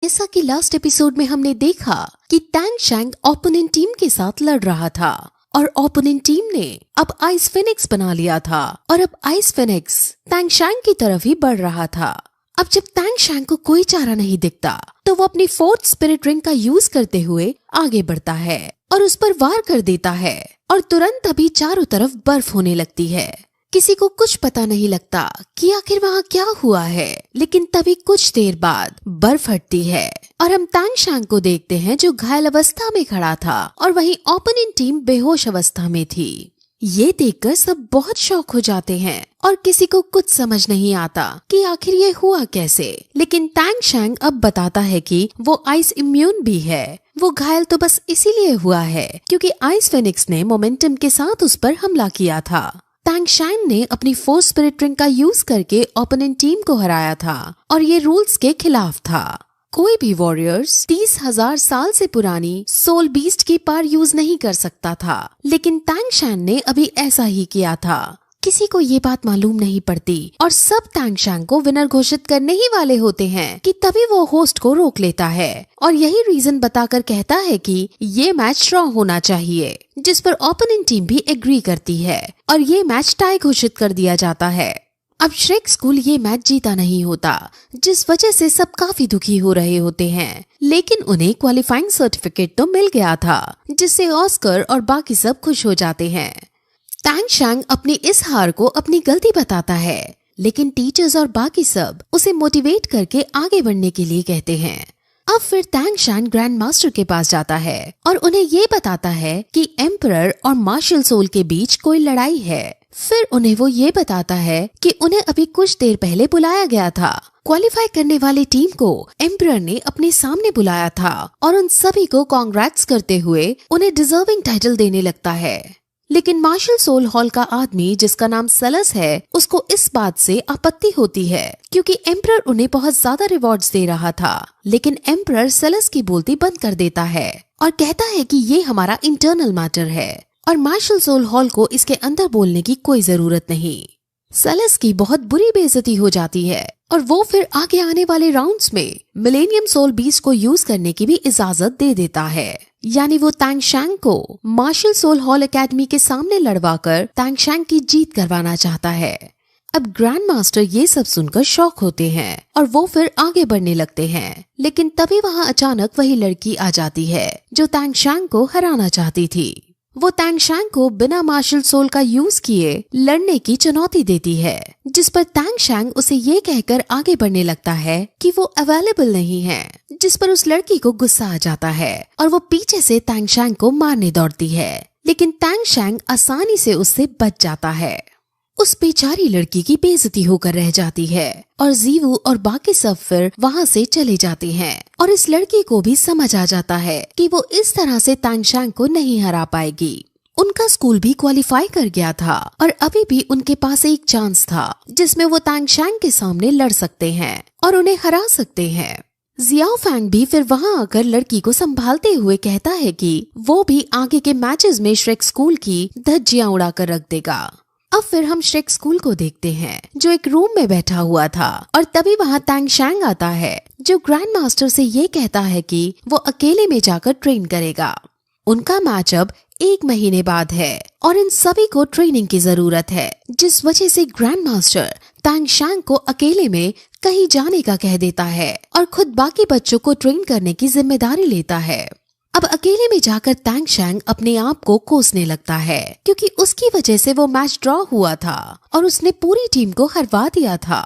जैसा कि last episode में हमने देखा कि टैंग शैंग ओपोनेंट टीम के साथ लड़ रहा था और ओपोनेंट टीम ने अब आइस फिनिक्स बना लिया था और अब आइस फिनिक्स टैंग शैंग की तरफ ही बढ़ रहा था। अब जब टैंग शैंग को कोई चारा नहीं दिखता तो वो अपनी फोर्थ स्पिरिट रिंग का यूज करते हुए आगे बढ़ता है और उस पर वार कर देता है और तुरंत अभी चारों तरफ बर्फ होने लगती है। किसी को कुछ पता नहीं लगता कि आखिर वहाँ क्या हुआ है, लेकिन तभी कुछ देर बाद बर्फ हटती है और हम टैंग शैंग को देखते हैं जो घायल अवस्था में खड़ा था और वहीं ओपोनेंट टीम बेहोश अवस्था में थी। ये देखकर सब बहुत शॉक हो जाते हैं और किसी को कुछ समझ नहीं आता कि आखिर ये हुआ कैसे। लेकिन टैंग शैंग अब बताता है कि वो आइस इम्यून भी है। वो घायल तो बस इसीलिए हुआ है क्योंकि आइस फिनिक्स ने मोमेंटम के साथ उस पर हमला किया था। टैंग शैंग ने अपनी फोर्थ स्पिरिट रिंग का यूज करके ओपोनेंट टीम को हराया था और ये रूल्स के खिलाफ था। कोई भी वॉरियर्स 30,000 साल से पुरानी सोल बीस्ट की पार यूज नहीं कर सकता था, लेकिन टैंग शैंग ने अभी ऐसा ही किया था। किसी को ये बात मालूम नहीं पड़ती और सब टैंग शैंग को विनर घोषित करने ही वाले होते हैं कि तभी वो होस्ट को रोक लेता है और यही रीजन बताकर कहता है कि ये मैच ड्रॉ होना चाहिए, जिस पर ओपोनेंट टीम भी एग्री करती है और ये मैच टाई घोषित कर दिया जाता है। अब श्रेक स्कूल ये मैच जीता नहीं होता, जिस वजह से सब काफी दुखी हो रहे होते हैं, लेकिन उन्हें क्वालिफाइंग सर्टिफिकेट तो मिल गया था, जिससे ऑस्कर और बाकी सब खुश हो जाते हैं। टैंग शैंग अपनी इस हार को अपनी गलती बताता है, लेकिन टीचर्स और बाकी सब उसे मोटिवेट करके आगे बढ़ने के लिए कहते हैं। अब फिर टैंग शैंग ग्रैंड मास्टर के पास जाता है और उन्हें ये बताता है कि एम्परर और मार्शल सोल के बीच कोई लड़ाई है। फिर उन्हें वो ये बताता है कि उन्हें अभी कुछ देर पहले बुलाया गया था। क्वालिफाई करने वाली टीम को एम्परर ने अपने सामने बुलाया था और उन सभी को कांग्रेट्स करते हुए उन्हें डिजर्विंग टाइटल देने लगता है। लेकिन मार्शल सोल हॉल का आदमी जिसका नाम सेलस है, उसको इस बात से आपत्ति होती है क्योंकि एम्परर उन्हें बहुत ज्यादा रिवॉर्ड्स दे रहा था। लेकिन एम्परर सेलस की बोलती बंद कर देता है और कहता है कि ये हमारा इंटरनल मैटर है और मार्शल सोल हॉल को इसके अंदर बोलने की कोई जरूरत नहीं। सेलस की बहुत बुरी बेइज्जती हो जाती है और वो फिर आगे आने वाले राउंड्स में मिलेनियम सोल बीस्ट को यूज करने की भी इजाजत दे देता है। यानी वो टैंग शैंग को मार्शल सोल हॉल एकेडमी के सामने लड़वाकर टैंग शैंग की जीत करवाना चाहता है। अब ग्रैंड मास्टर ये सब सुनकर शॉक होते हैं और वो फिर आगे बढ़ने लगते हैं, लेकिन तभी वहाँ अचानक वही लड़की आ जाती है जो टैंग शैंग को हराना चाहती थी। वो टैंग शैंग को बिना मार्शल सोल का यूज किए लड़ने की चुनौती देती है, जिस पर टैंग शैंग उसे ये कहकर आगे बढ़ने लगता है कि वो अवेलेबल नहीं है, जिस पर उस लड़की को गुस्सा आ जाता है और वो पीछे से टैंग शैंग को मारने दौड़ती है, लेकिन टैंग शैंग आसानी से उससे बच जाता है। उस बेचारी लड़की की बेइज्जती होकर रह जाती है और जीवू और बाकी सब फिर वहाँ से चले जाते हैं और इस लड़की को भी समझ आ जाता है कि वो इस तरह से टैंग शैंग को नहीं हरा पाएगी। उनका स्कूल भी क्वालिफाई कर गया था और अभी भी उनके पास एक चांस था जिसमें वो टैंग शैंग के सामने लड़ सकते हैं और उन्हें हरा सकते हैं। जियाओ फैंग भी फिर वहाँ आकर लड़की को संभालते हुए कहता है कि वो भी आगे के मैचेस में श्रेक स्कूल की धज्जियां उड़ाकर रख देगा। अब फिर हम श्रेक स्कूल को देखते हैं जो एक रूम में बैठा हुआ था और तभी वहाँ टैंग शैंग आता है जो ग्रैंड मास्टर से ये कहता है कि वो अकेले में जाकर ट्रेन करेगा। उनका मैच अब 1 महीने बाद है और इन सभी को ट्रेनिंग की जरूरत है, जिस वजह से ग्रैंड मास्टर टैंग शैंग को अकेले में कहीं जाने का कह देता है और खुद बाकी बच्चों को ट्रेन करने की जिम्मेदारी लेता है। अब अकेले में जाकर टैंग शैंग अपने आप को कोसने लगता है क्योंकि उसकी वजह से वो मैच ड्रॉ हुआ था और उसने पूरी टीम को हरवा दिया था।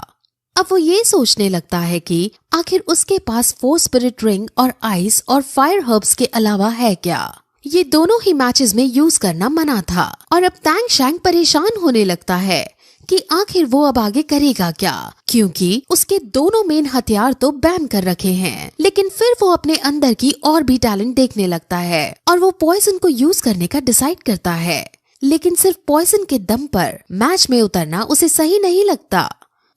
अब वो ये सोचने लगता है कि आखिर उसके पास 4 स्पिरिट रिंग और आइस और फायर हर्ब्स के अलावा है क्या। ये दोनों ही मैचेस में यूज करना मना था और अब टैंग शैंग परेशान होने लगता है कि आखिर वो अब आगे करेगा क्या, क्योंकि उसके दोनों मेन हथियार तो बैन कर रखे हैं। लेकिन फिर वो अपने अंदर की और भी टैलेंट देखने लगता है और वो पॉइजन को यूज करने का डिसाइड करता है, लेकिन सिर्फ पॉइजन के दम पर मैच में उतरना उसे सही नहीं लगता।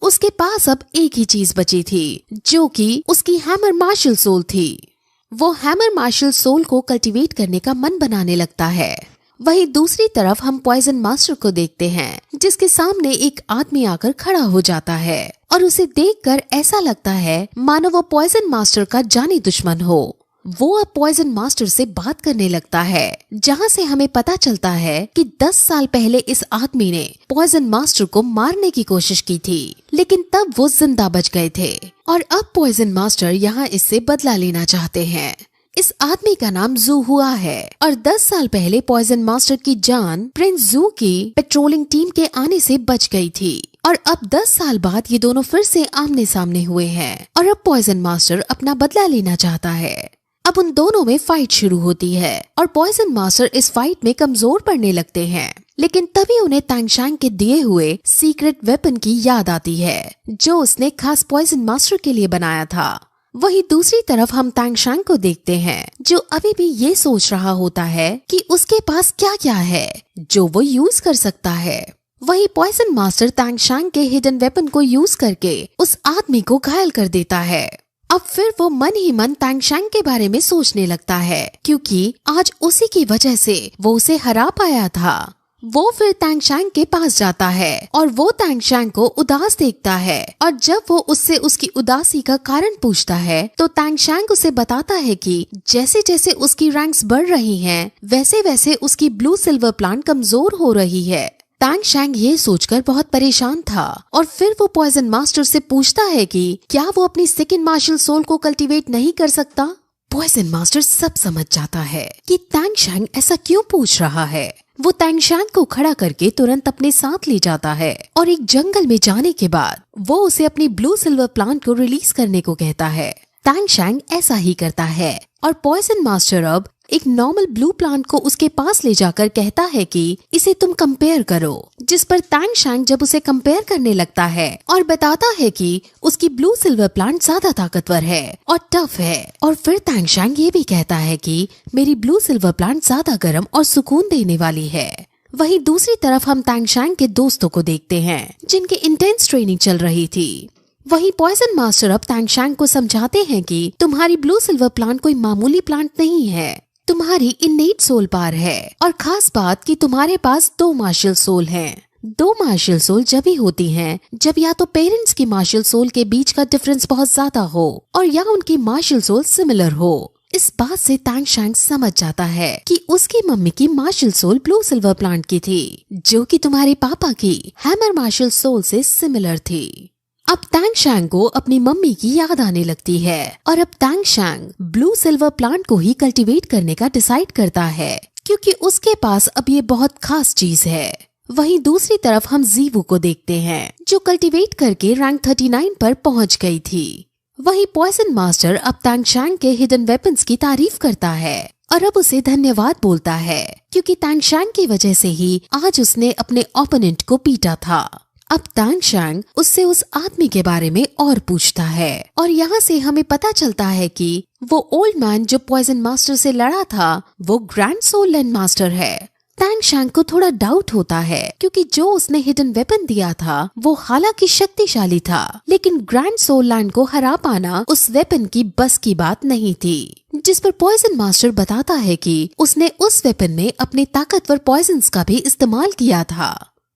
उसके पास अब एक ही चीज बची थी जो कि उसकी हैमर मार्शल सोल थी। वो हैमर मार्शल सोल को कल्टीवेट करने का मन बनाने लगता है। वहीं दूसरी तरफ हम पॉइजन मास्टर को देखते हैं जिसके सामने एक आदमी आकर खड़ा हो जाता है और उसे देखकर ऐसा लगता है मानो वो पॉइजन मास्टर का जानी दुश्मन हो। वो अब पॉइजन मास्टर से बात करने लगता है, जहाँ से हमें पता चलता है कि 10 साल पहले इस आदमी ने पॉइजन मास्टर को मारने की कोशिश की थी, लेकिन तब वो जिंदा बच गए थे और अब पॉइजन मास्टर यहाँ इससे बदला लेना चाहते हैं। इस आदमी का नाम जू हुआ है और 10 साल पहले पॉइजन मास्टर की जान प्रिंस जू की पेट्रोलिंग टीम के आने से बच गई थी और अब 10 साल बाद ये दोनों फिर से आमने सामने हुए हैं और अब पॉइजन मास्टर अपना बदला लेना चाहता है। अब उन दोनों में फाइट शुरू होती है और पॉइजन मास्टर इस फाइट में कमजोर पड़ने लगते हैं, लेकिन तभी उन्हें तैंगशैंग के दिए हुए सीक्रेट वेपन की याद आती है जो उसने खास पॉइजन मास्टर के लिए बनाया था। वहीं दूसरी तरफ हम तैंगशैंग को देखते हैं जो अभी भी ये सोच रहा होता है कि उसके पास क्या क्या है जो वो यूज कर सकता है। वहीं पॉइजन मास्टर तैंगशैंग के हिडन वेपन को यूज करके उस आदमी को घायल कर देता है। अब फिर वो मन ही मन तैंगशैंग के बारे में सोचने लगता है क्योंकि आज उसी की वजह से वो उसे हरा पाया था। वो फिर तैंगशैंग के पास जाता है और वो तैंगशैंग को उदास देखता है और जब वो उससे उसकी उदासी का कारण पूछता है तो तैंगशैंग उसे बताता है कि जैसे जैसे उसकी रैंक्स बढ़ रही हैं, वैसे वैसे उसकी ब्लू सिल्वर प्लांट कमजोर हो रही है। तैंगशैंग ये सोचकर बहुत परेशान था और फिर वो पॉइजन मास्टर से पूछता है कि क्या वो अपनी सेकंड मार्शल सोल को कल्टीवेट नहीं कर सकता। पॉइजन मास्टर सब समझ जाता है कि तैंगशैंग ऐसा क्यों पूछ रहा है। वो तैंगशैंग को खड़ा करके तुरंत अपने साथ ले जाता है और एक जंगल में जाने के बाद वो उसे अपनी ब्लू सिल्वर प्लांट को रिलीज करने को कहता है। तैंगशैंग ऐसा ही करता है और पॉइजन मास्टर अब एक नॉर्मल ब्लू प्लांट को उसके पास ले जाकर कहता है कि इसे तुम कंपेयर करो, जिस पर तैंगशैंग जब उसे कंपेयर करने लगता है और बताता है कि उसकी ब्लू सिल्वर प्लांट ज्यादा ताकतवर है और टफ है, और फिर तैंगशैंग ये भी कहता है कि मेरी ब्लू सिल्वर प्लांट ज्यादा गर्म और सुकून देने वाली है। वहीं दूसरी तरफ हम तैंगशैंग के दोस्तों को देखते हैं जिनकी इंटेंस ट्रेनिंग चल रही थी। वहीं पॉइजन मास्टर अब तैंगशैंग को समझाते हैं कि तुम्हारी ब्लू सिल्वर प्लांट कोई मामूली प्लांट नहीं है, तुम्हारी इन्नेट सोल पावर है और खास बात कि तुम्हारे पास 2 मार्शल सोल हैं। 2 मार्शल सोल जब ही होती हैं जब या तो पेरेंट्स की मार्शल सोल के बीच का डिफरेंस बहुत ज्यादा हो और या उनकी मार्शल सोल सिमिलर हो। इस बात से तैंगशैंग समझ जाता है कि उसकी मम्मी की marshal sole blue silver plant की थी जो कि तुम्हारे पापा की हैमर मार्शल सोल से सिमिलर थी। अब तैंगशैंग को अपनी मम्मी की याद आने लगती है और अब तैंगशैंग ब्लू सिल्वर प्लांट को ही कल्टीवेट करने का डिसाइड करता है क्योंकि उसके पास अब ये बहुत खास चीज है। वहीं दूसरी तरफ हम जीवू को देखते हैं जो कल्टीवेट करके रैंक 39 पर पहुंच गई थी। वहीं पॉइजन मास्टर अब तैंगशैंग के हिडन वेपन्स की तारीफ करता है और अब उसे धन्यवाद बोलता है क्योंकि तैंगशैंग की वजह से ही आज उसने अपने ओपोनेंट को पीटा था। अब तैंगशैंग उससे उस आदमी के बारे में और पूछता है और यहाँ से हमें पता चलता है कि वो ओल्ड मैन जो पॉइजन मास्टर से लड़ा था वो ग्रैंड सोल लैंड मास्टर है। तैंगशैंग को थोड़ा डाउट होता है क्योंकि जो उसने हिडन वेपन दिया था वो हालांकि शक्तिशाली था, लेकिन ग्रैंड सोल लैंड को हरा पाना उस वेपन की बस की बात नहीं थी। जिस पर पॉइजन मास्टर बताता है कि उसने उस वेपन में अपने ताकतवर पॉइजन्स का भी इस्तेमाल किया था।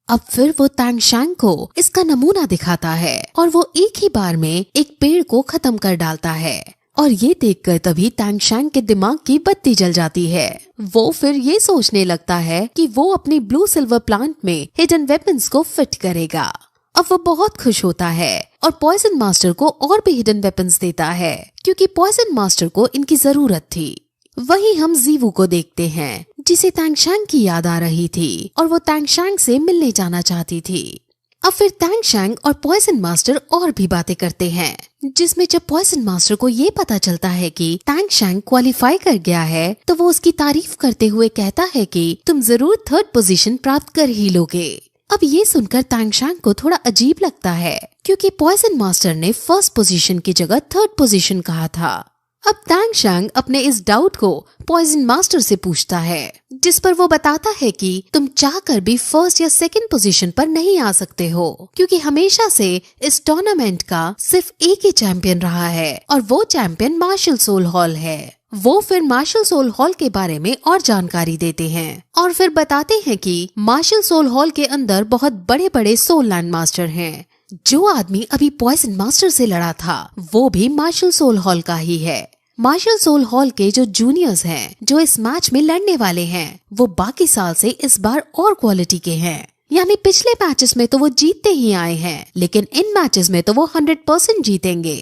अब फिर वो तैंगशैंग को इसका नमूना दिखाता है और वो एक ही बार में एक पेड़ को खत्म कर डालता है और ये देखकर तभी तैंगशैंग के दिमाग की बत्ती जल जाती है। वो फिर ये सोचने लगता है कि वो अपनी ब्लू सिल्वर प्लांट में हिडन वेपन्स को फिट करेगा। अब वो बहुत खुश होता है और पॉइजन मास्टर को और भी हिडन वेपन्स देता है क्योंकि पॉइजन मास्टर को इनकी जरूरत थी। वहीं हम जीवू को देखते हैं जिसे तैंगशैंग की याद आ रही थी और वो तैंगशैंग से मिलने जाना चाहती थी। अब फिर तैंगशैंग और पॉइजन मास्टर और भी बातें करते हैं जिसमें जब पॉइजन मास्टर को ये पता चलता है कि तैंगशैंग क्वालिफाई कर गया है तो वो उसकी तारीफ करते हुए कहता है कि तुम जरूर 3rd पोजीशन प्राप्त कर ही लोगे। अब ये सुनकर तैंगशैंग को थोड़ा अजीब लगता है क्योंकि पॉइजन मास्टर ने 1st पोजीशन की जगह 3rd पोजीशन कहा था। अब तैंगशैंग अपने इस डाउट को पॉइजन मास्टर से पूछता है जिस पर वो बताता है कि तुम चाहकर भी 1st या 2nd पोजीशन पर नहीं आ सकते हो क्योंकि हमेशा से इस टूर्नामेंट का सिर्फ एक ही चैंपियन रहा है और वो चैंपियन मार्शल सोल हॉल है। वो फिर मार्शल सोल हॉल के बारे में और जानकारी देते हैं और फिर बताते हैं कि मार्शल सोल हॉल के अंदर बहुत बड़े बड़े सोल लैंड मास्टर हैं जो आदमी अभी पॉइजन मास्टर से लड़ा था वो भी मार्शल सोल हॉल का ही है। मार्शल सोल हॉल के जो जूनियर्स हैं जो इस मैच में लड़ने वाले हैं वो बाकी साल से इस बार और क्वालिटी के हैं। यानी पिछले मैचेस में तो वो जीतते ही आए हैं, लेकिन इन मैचेस में तो वो 100% जीतेंगे।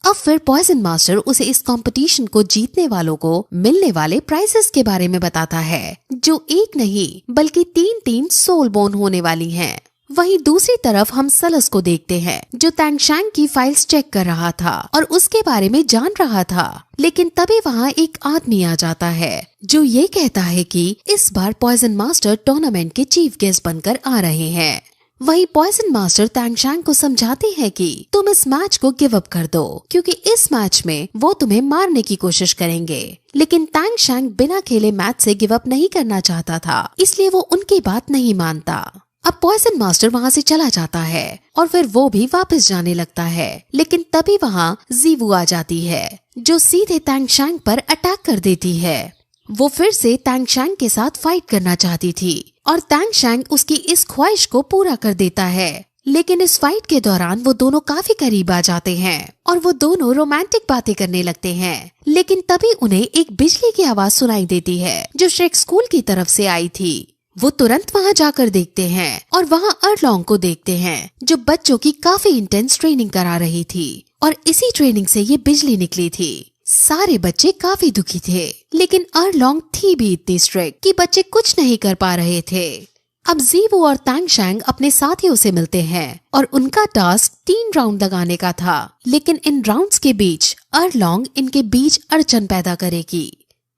अब फिर पॉइजन मास्टर उसे इस कंपटीशन को जीतने वालों को मिलने वाले प्राइजेस के बारे में बताता है, जो एक नहीं बल्कि 3 टीम सोल बोन होने वाली हैं। वहीं दूसरी तरफ हम सलस को देखते हैं जो तैंगशैंग की फाइल्स चेक कर रहा था और उसके बारे में जान रहा था, लेकिन तभी वहाँ एक आदमी आ जाता है जो ये कहता है कि इस बार पॉइजन मास्टर टूर्नामेंट के चीफ गेस्ट बनकर आ रहे हैं। वहीं पॉइजन मास्टर तैंगशैंग को समझाते हैं कि तुम इस मैच को गिव अप कर दो, क्योंकि इस मैच में वो तुम्हें मारने की कोशिश करेंगे। लेकिन तैंगशैंग बिना खेले मैच से गिव अप नहीं करना चाहता था, इसलिए वो उनकी बात नहीं मानता। अब पॉइजन मास्टर वहाँ से चला जाता है और फिर वो भी वापस जाने लगता है, लेकिन तभी वहाँ जीवू आ जाती है जो सीधे तैंगशैंग पर अटैक कर देती है। वो फिर से तैंगशैंग के साथ फाइट करना चाहती थी और तैंगशैंग उसकी इस ख्वाहिश को पूरा कर देता है, लेकिन इस फाइट के दौरान वो दोनों काफी करीब आ जाते हैं और वो दोनों रोमांटिक बातें करने लगते हैं। लेकिन तभी उन्हें एक बिजली की आवाज सुनाई देती है जो श्रेक स्कूल की तरफ से आई थी। वो तुरंत वहाँ जाकर देखते हैं और वहाँ अर्लोंग को देखते हैं जो बच्चों की काफी इंटेंस ट्रेनिंग करा रही थी और इसी ट्रेनिंग से ये बिजली निकली थी। सारे बच्चे काफी दुखी थे, लेकिन अर्लोंग थी भी इतनी स्ट्रिक्ट कि बच्चे कुछ नहीं कर पा रहे थे। अब जीवू और तैंगशैंग अपने साथियों से मिलते हैं और उनका टास्क 3 राउंड लगाने का था, लेकिन इन राउंड्स के बीच अर्लोंग इनके बीच अड़चन पैदा करेगी।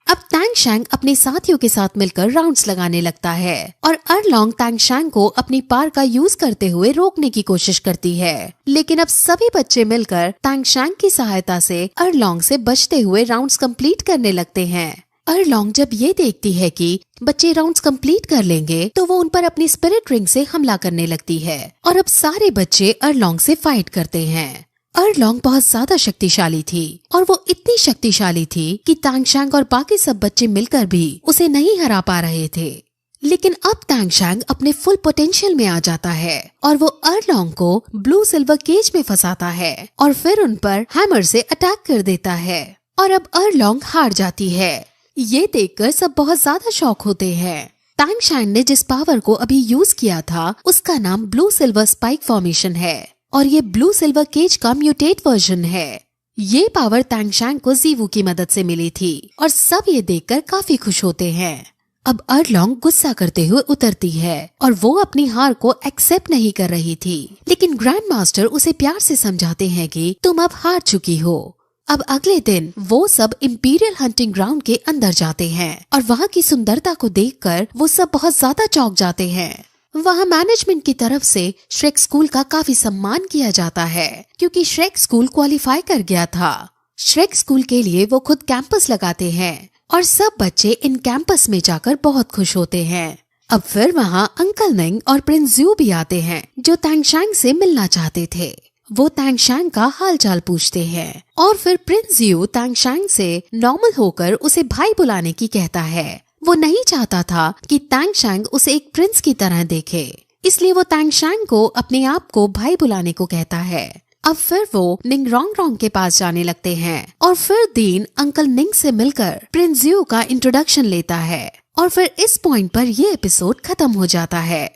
अब तैंगशैंग अपने साथियों के साथ मिलकर राउंड्स लगाने लगता है और अर्लोंग तैंगशैंग को अपनी पार का यूज करते हुए रोकने की कोशिश करती है, लेकिन अब सभी बच्चे मिलकर तैंगशैंग की सहायता से अर्लोंग से बचते हुए राउंड्स कंप्लीट करने लगते हैं। अर्लोंग जब ये देखती है कि बच्चे राउंड्स कंप्लीट कर लेंगे तो वो उन पर अपनी स्पिरिट रिंग से हमला करने लगती है और अब सारे बच्चे अर्लोंग से फाइट करते हैं। अर्लोंग बहुत ज्यादा शक्तिशाली थी और वो इतनी शक्तिशाली थी कि तैंगशैंग और बाकी सब बच्चे मिलकर भी उसे नहीं हरा पा रहे थे। लेकिन अब तैंगशैंग अपने फुल पोटेंशियल में आ जाता है और वो अर्लोंग को ब्लू सिल्वर केज में फंसाता है और फिर उन पर हैमर से अटैक कर देता है और अब अर्लोंग हार जाती है। ये देखकर सब बहुत ज्यादा शॉक होते हैं। तैंगशैंग ने जिस पावर को अभी यूज किया था उसका नाम ब्लू सिल्वर स्पाइक फॉर्मेशन है और ये ब्लू सिल्वर केज का म्यूटेट वर्जन है। ये पावर तैंगशैंग को जीवू की मदद से मिली थी और सब ये देखकर काफी खुश होते हैं। अब अर्लोंग गुस्सा करते हुए उतरती है और वो अपनी हार को एक्सेप्ट नहीं कर रही थी, लेकिन ग्रैंड मास्टर उसे प्यार से समझाते हैं कि तुम अब हार चुकी हो। अब अगले दिन वो सब इंपीरियल हंटिंग ग्राउंड के अंदर जाते हैं और वहाँ की सुंदरता को देखकर वो सब बहुत ज्यादा चौंक जाते हैं। वहाँ मैनेजमेंट की तरफ से श्रेक स्कूल का काफी सम्मान किया जाता है क्योंकि श्रेक स्कूल क्वालिफाई कर गया था। श्रेक स्कूल के लिए वो खुद कैंपस लगाते हैं और सब बच्चे इन कैंपस में जाकर बहुत खुश होते हैं। अब फिर वहाँ अंकल निंग और प्रिंस ज्यू भी आते हैं जो तैंगशैंग से मिलना चाहते थे। वो तैंगशैंग का हालचाल पूछते हैं और फिर प्रिंस ज्यू तैंगशैंग से नॉर्मल होकर उसे भाई बुलाने की कहता है। वो नहीं चाहता था कि तैंगशैंग उसे एक प्रिंस की तरह देखे, इसलिए वो तैंगशैंग को अपने आप को भाई बुलाने को कहता है। अब फिर वो निंग रोंग रोंग के पास जाने लगते हैं और फिर दीन अंकल निंग से मिलकर प्रिंस ज्यू का इंट्रोडक्शन लेता है और फिर इस पॉइंट पर ये एपिसोड खत्म हो जाता है।